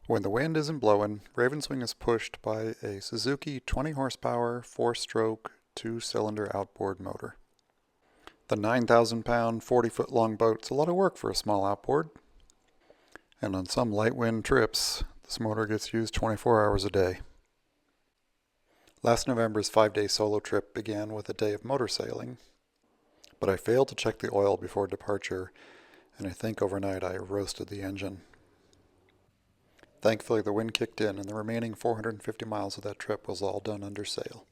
When the wind isn't blowing, Ravenswing is pushed by a Suzuki 20 horsepower, 4-stroke, 2-cylinder outboard motor. The 9,000-pound, 40-foot long boat's a lot of work for a small outboard. And on some light wind trips, this motor gets used 24 hours a day. Last November's 5-day solo trip began with a day of motor sailing, but I failed to check the oil before departure, and I think overnight I roasted the engine. Thankfully, the wind kicked in, and the remaining 450 miles of that trip was all done under sail.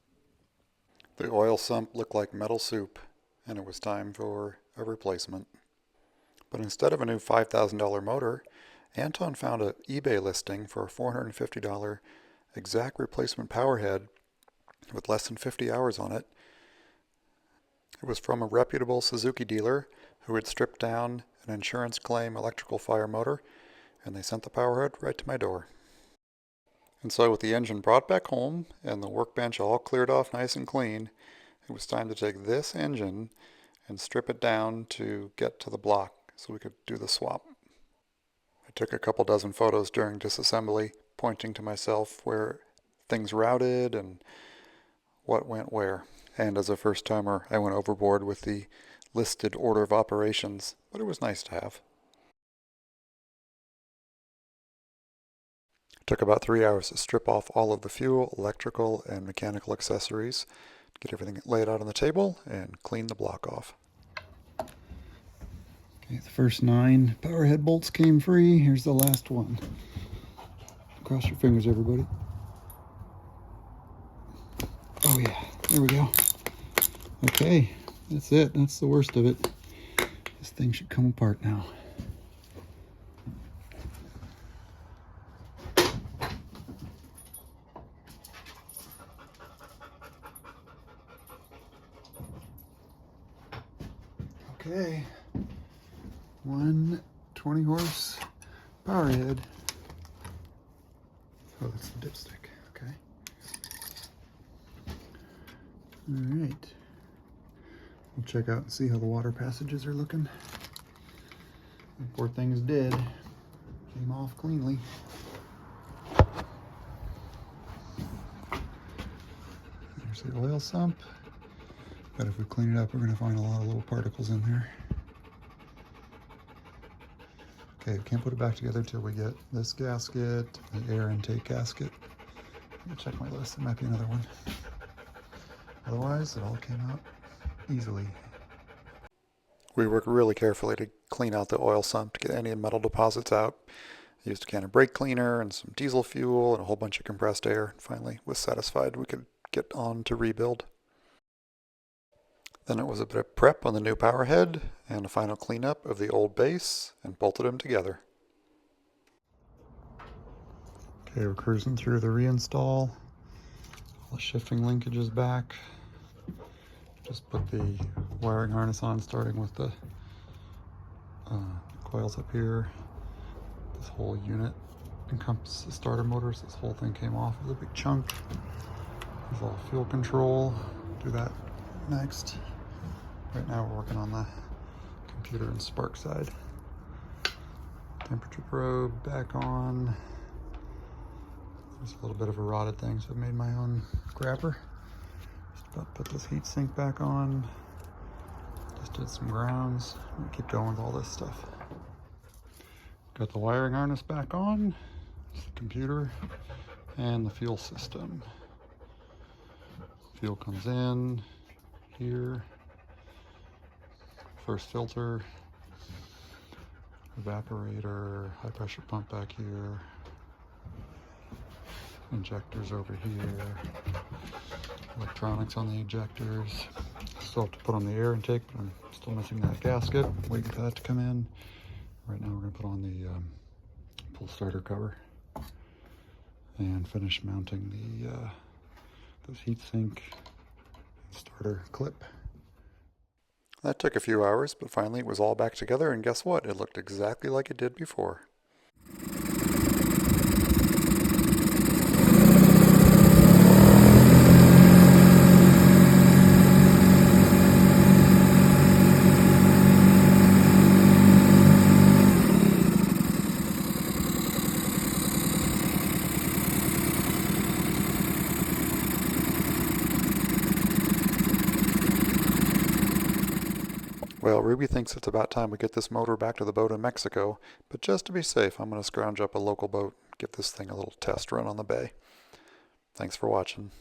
The oil sump looked like metal soup, and it was time for a replacement. But instead of a new $5,000 motor, Anton found an eBay listing for a $450 exact replacement powerhead with less than 50 hours on it. It was from a reputable Suzuki dealer who had stripped down an insurance claim electrical fire motor, and they sent the powerhead right to my door. And so with the engine brought back home and the workbench all cleared off nice and clean, it was time to take this engine and strip it down to get to the block so we could do the swap. I took a couple dozen photos during disassembly, pointing to myself where things routed and what went where. And as a first-timer, I went overboard with the listed order of operations, but it was nice to have. It took about 3 hours to strip off all of the fuel, electrical, and mechanical accessories, get everything laid out on the table, and clean the block off. Okay, the first 9 power head bolts came free. Here's the last one. Cross your fingers, everybody. Oh yeah, there we go. Okay, that's it. That's the worst of it. This thing should come apart now. Okay, 1 20 horse power head. Oh, that's the dipstick. Okay. All right. We'll check out and see how the water passages are looking. The poor thing's dead. Came off cleanly. There's the oil sump. But if we clean it up, we're going to find a lot of little particles in there. Okay, we can't put it back together until we get this gasket, the air intake gasket. Let me check my list. There might be another one. Otherwise, it all came out easily. We worked really carefully to clean out the oil sump to get any metal deposits out. I used a can of brake cleaner and some diesel fuel and a whole bunch of compressed air. Finally, was satisfied we could get on to rebuild. Then it was a bit of prep on the new power head and a final cleanup of the old base and bolted them together. Okay, we're cruising through the reinstall. All the shifting linkages back. Just put the wiring harness on, starting with the coils up here. This whole unit encompasses the starter motors. This whole thing came off with a big chunk. There's all fuel control. Do that next. Right now we're working on the computer and spark side. Temperature probe back on. There's a little bit of a rotted thing, so I made my own grabber. Just about to put this heat sink back on. Just did some grounds. We'll keep going with all this stuff. Got the wiring harness back on. It's the computer and the fuel system. Fuel comes in here. First filter, evaporator, high pressure pump back here, injectors over here, electronics on the injectors. Still have to put on the air intake, but I'm still missing that gasket, waiting for that to come in. Right now we're going to put on the pull starter cover and finish mounting the this heat sink and starter clip. That took a few hours, but finally it was all back together, and guess what? It looked exactly like it did before. Well, Ruby thinks it's about time we get this motor back to the boat in Mexico, but just to be safe, I'm going to scrounge up a local boat, give this thing a little test run on the bay. Thanks for watching.